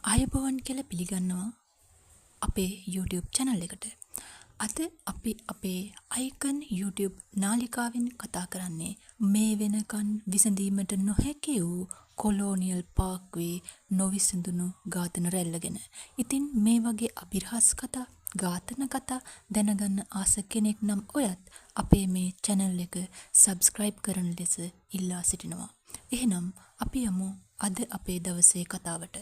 ආයුබෝවන් කියලා පිළිගන්නවා අපේ YouTube channel එකට. අද අපි අපේ icon YouTube නාලිකාවෙන් කතා කරන්නේ මේ වෙනකන් විසඳීමට නොහැකි වූ කොලෝනියල් පාක්වේ නොවිසඳුණු ඝාතන රැල්ල ගැන. ඉතින් මේ වගේ අභිරහස් කතා, ඝාතන කතා දැනගන්න ආස කෙනෙක් නම් ඔයත් අපේ මේ channel එක subscribe කරන ලෙස ඉල්ලා සිටිනවා. එහෙනම් අපි යමු අද අපේ දවසේ කතාවට.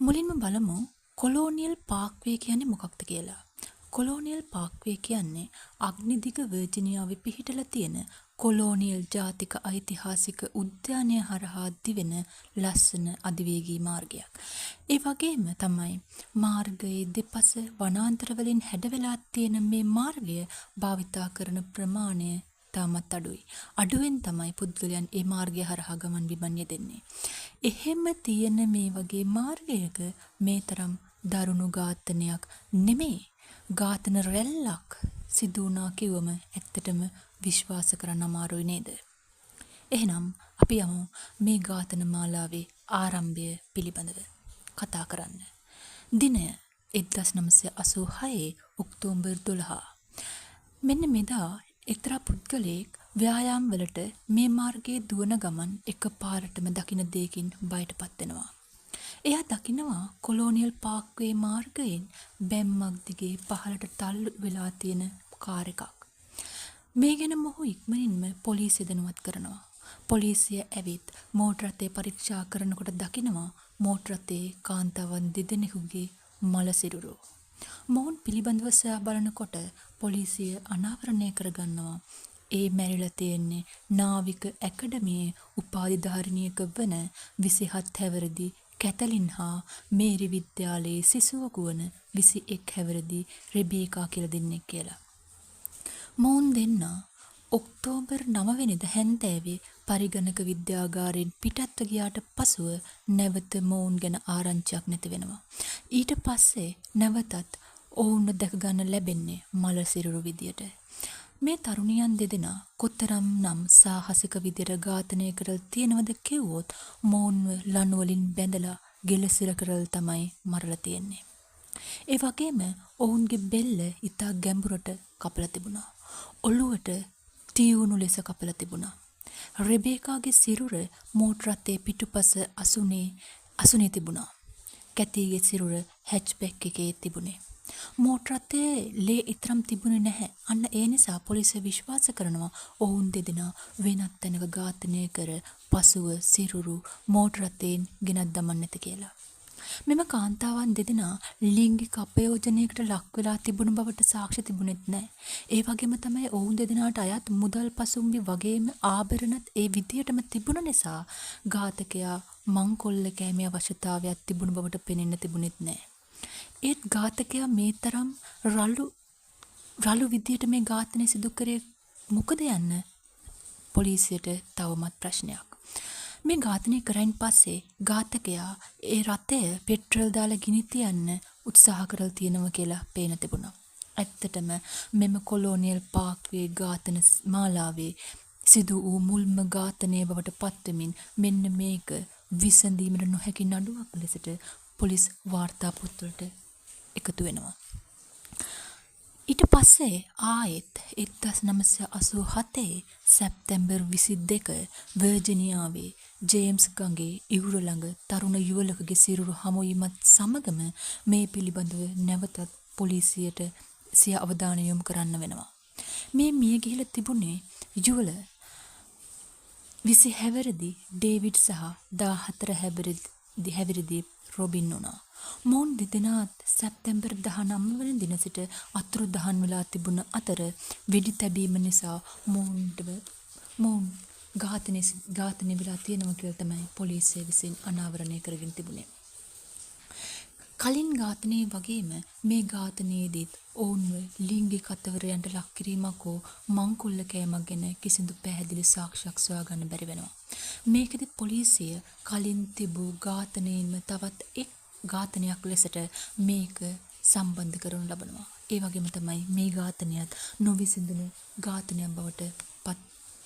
මුලින්ම බලමු කොලෝනියල් පාක්වේ කියන්නේ මොකක්ද කියලා. කොලෝනියල් පාක්වේ කියන්නේ අග්නිදිග වර්ජිනියාවේ පිහිටලා තියෙන කොලෝනියල් ජාතික ඓතිහාසික උද්‍යානය හරහා දිවෙන ලස්සන අධිවේගී මාර්ගයක්. ඒ වගේම තමයි මාර්ගයේ දෙපස වනාන්තර වලින් හැඩවෙලා තියෙන මේ මාර්ගය භාවිතා කරන ප්‍රමාණය තාමත් අඩුයි. අඩුවෙන් තමයි පුද්ගලයන් ඒ මාර්ගය හරහා ගමන් බිමන් යෙදෙන්නේ. එහෙම තියෙන මේ වගේ මාර්ගයක මේ තරම් දරුණු ඝාතනයක් නෙමෙයි. ඝාතන රැල්ලක් සිදු වුණා කිව්වම ඇත්තටම විශ්වාස කරන්න අමාරුයි නේද? එහෙනම් අපි යමු මේ ඝාතන මාලාවේ ආරම්භය පිළිබඳව කතා කරන්න. දිනය 1986 ඔක්තෝබර් 12. මෙන්න මෙදා එක්තරා පුද්ගලයෙක් ව්‍යායාම් වලට මේ මාර්ගයේ දුවන ගමන් එකපාරටම දකින දෙයකින් බයටපත් වෙනවා. එයා දකිනවා කොලෝනියල් පාක්වේ මාර්ගයෙන් බැම්මක් දිගේ පහළට තල්ලු වෙලා තියෙන කාර් එකක්. මේ ගැන මොහු ඉක්මනින්ම පොලිසිය දැනුවත් කරනවා. පොලිසිය ඇවිත් මෝටර රථය පරීක්ෂා කරනකොට දකිනවා මෝටර රථයේ කාන්තාවන් දෙදෙනෙකුගේ මල සිරුරු. මොවුන් පිළිබඳව සොයා බලනකොට පොලිසිය අනාවරණය කරගන්නවා ඒ මැරිලා තියෙන්නේ නාවික ඇකඩමියේ උපාධිධාරිණියක වන 27 හැවිරිදි කැතලින් හා මේරි විද්‍යාලයේ සිසුවක වන 21 හැවිරිදි රෙබේකා කියලා දෙන්නෙක් කියලා. මොවුන් දෙන්නා ඔක්තෝබර් 9 වෙනිදා හැන්දෑවේ පරිගණක විද්‍යාගාරයෙන් පිටත්ව ගියාට පසුව නැවත මොවුන් ගැන ආරංචියක් නැති වෙනවා. ඊට පස්සේ නැවතත් ඔවුන්ව දැක ගන්න ලැබෙන්නේ මල සිරුරු විදියට. මේ තරුණියන් දෙදෙනා කොතරම් නම් සාහසික විදියට ඝාතනය කරලා තියෙනවද කිව්වොත් මොවුන්ව ලණු වලින් බැඳලා ගෙලසිර කරලා තමයි මරලා තියෙන්නේ. ඒ වගේම ඔවුන්ගේ බෙල්ල ඉතා ගැඹුරට කපලා තිබුණා. ඔළුවට තියුණු ලෙස කපලා තිබුණා. රෙබේකාගේ සිරුර මෝටර රථයේ පිටුපස අසුනේ තිබුණා. කැතිගේ සිරුර හැච්බැක් එකේ තිබුණේ. මෝටර රථයේ ලේ ඊතරම් තිබුණේ නැහැ. අන්න ඒ නිසා පොලිසිය විශ්වාස කරනවා ඔවුන් දෙදෙනා වෙනත් තැනක ඝාතනය කර පසුව සිරුරු මෝටර රථයෙන් ගෙනත් දමන්න නැති කියලා. මෙම කාන්තාවන් දෙදෙනා ලිංගික අපයෝජනයකට ලක් වෙලා තිබුණු බවට සාක්ෂි තිබුණෙත් නැහැ. ඒ වගේම තමයි ඔවුන් දෙදෙනාට අයත් මුදල් පසුම්බි වගේම ආභරණත් ඒ විදියටම තිබුණ නිසා ඝාතකයා මංකොල්ල කෑමේ අවශ්‍යතාවයක් තිබුණු බවට පෙනෙන්න තිබුණෙත් නැහැ. ඒත් ඝාතකයා මේ තරම් රළු විදියට මේ ඝාතනය සිදු කරේ මොකද යන්න පොලිසියට තවමත් ප්‍රශ්නයක්. මේ ඝාතනය කරයින් පස්සේ ඝාතකයා ඒ රථය පෙට්‍රල් දාලා ගිනි තියන්න උත්සාහ කරලා තියෙනවා කියලා පේන තිබුණා. ඇත්තටම මෙම කොලෝනියල් පාක්වේ ඝාතන මාලාවේ සිදු වූ මුල්ම ඝාතනය බවට පත්වෙමින් මෙන්න මේක විසඳීමට නොහැකි නඩුවක් ලෙසට පොලිස් වාර්තා පොත්වලට එකතු වෙනවා. ඊට පස්සේ ආයෙත් 1987 සැප්තැම්බර් 22 වර්ජිනියාවේ ජේම්ස් ගඟේ ඉවුර ළඟ තරුණ යුවළකගේ සිරුරු හමුවීමත් සමගම මේ පිළිබඳව නැවතත් පොලිසියට සිය අවධානය යොමු කරන්න වෙනවා. මේ මිය ගිහිලා තිබුණේ යුවළ 20 හැවිරිදි ඩේවිඩ් සහ 14 හැවිරිදි රොබින් වුණා. මොවුන් දෙදෙනාත් සැප්තැම්බර් 19 වන දින සිට අතුරුදහන් වෙලා තිබුණ අතර වෙඩි තැබීම නිසා මොවුන් ඝාතනය වෙලා තියෙනවා කියලා තමයි පොලිසිය විසින් අනාවරණය කරගෙන තිබුණේ. කලින් ඝාතනයේ වගේම මේ ඝාතනයේදීත් ඔවුන්ව ලිංගික අතවරයන්ට ලක් කිරීමක් හෝ මංකොල්ල කෑමක් ගැන කිසිදු පැහැදිලි සාක්ෂියක් සොයාගන්න බැරි වෙනවා. මේකෙදි පොලිසිය කලින් තිබූ ඝාතනයෙන්ම තවත් එක් ඝාතනයක් ලෙසට මේක සම්බන්ධ කරනු ලබනවා. ඒ වගේම තමයි මේ ඝාතනයත් නොවිසඳුණු ඝාතනයක් බවට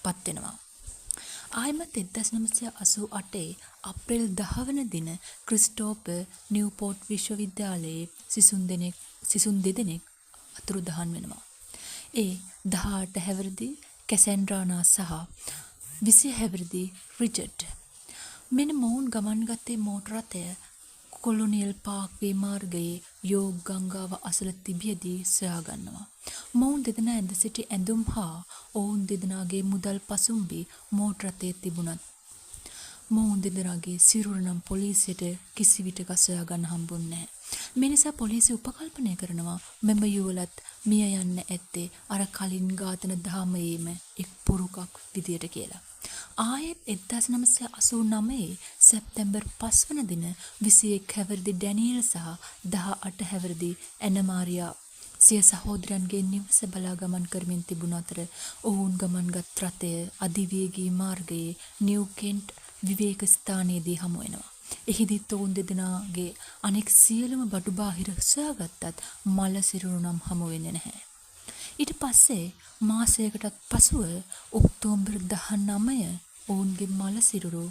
පත් වෙනවා. ආයමත් 1988 අප්‍රේල් 10 වන දින ක්‍රිස්ටෝපර් නිව්පෝර්ට් විශ්වවිද්‍යාලයේ සිසුන් දෙදෙනෙක් අතුරුදහන් වෙනවා. ඒ 18 හැවිරිදි කැසැන්ඩ්‍රානා සහ 20 හැවිරිදි රිචඩ්. මෙන්න මොවුන් ගමන් ගත්තේ මෝටර රථය කොලොනියල් පාක් වේ මාර්ගයේ යෝග් ගංගාව අසල තිබියදී සොයාගන්නවා. මොවුන් දෙදෙනා ඇඳ සිටි ඇඳුම් හා ඔවුන් දෙදෙනාගේ මුදල් පසුම්බි මෝටර රථයේ තිබුණත් මොවුන් දෙදෙනාගේ සිරුර නම් පොලිසියට කිසිවිටක සොයාගන්න හම්බුන්නේ නැහැ. මේ නිසා පොලිසිය උපකල්පනය කරනවා මෙම යුවලත් මිය යන්න ඇත්තේ අර කලින් ඝාතන දහමේම එක් පුරුකක් විදියට කියලා. ආයෙත් 1989 සැප්තැම්බර් 5 වන දින 21 හැවිරිදි ඩැනියල් සහ 18 හැවිරිදි ඇනමාරියා සිය සහෝදරයන්ගේ නිවස බලා ගමන් කරමින් තිබුණ අතර ඔවුන් ගමන්ගත් රථය අධිවේගී මාර්ගයේ නිව් කෙන්ට් විවේක ස්ථානයේදී හමු වෙනවා. එහිදීත් ඔවුන් දෙදෙනාගේ අනෙක් සියලුම බඩු බාහිර සොයාගත්තත් මල සිරුරු නම් හමු වෙන්නේ නැහැ. ඊට පස්සේ මාසයකටත් පසුව ඔක්තෝබර් 19 ඔවුන්ගේ මල සිරුරු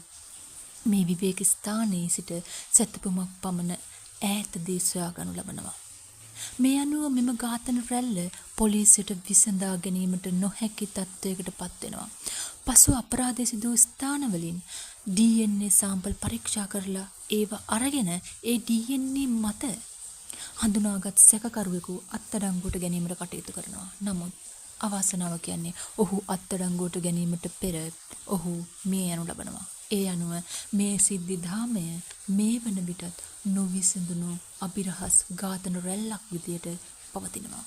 මේ විවේක ස්ථානයේ සිට සැතපුමක් පමණ ඈතදී සොයාගනු ලබනවා. මේ අනුව මෙම ඝාතන රැල්ල පොලිසියට විසඳා ගැනීමට නොහැකි තත්ත්වයකට පත් වෙනවා. පසු අපරාධය සිදු වූ ස්ථානවලින් DNA සාම්පල් පරීක්ෂා කරලා ඒව අරගෙන ඒ DNA මත හඳුනාගත් සැකකරුවෙකු අත්අඩංගුවට ගැනීමට කටයුතු කරනවා. නමුත් අවාසනාව කියන්නේ ඔහු අත්අඩංගුවට ගැනීමට පෙර ඔහු මිය යනු ලබනවා. ඒ අනුව මේ සිද්ධි ධාමය මේ වන විටත් නොවිසඳුණු අභිරහස් ඝාතන රැල්ලක් විදියට පවතිනවා.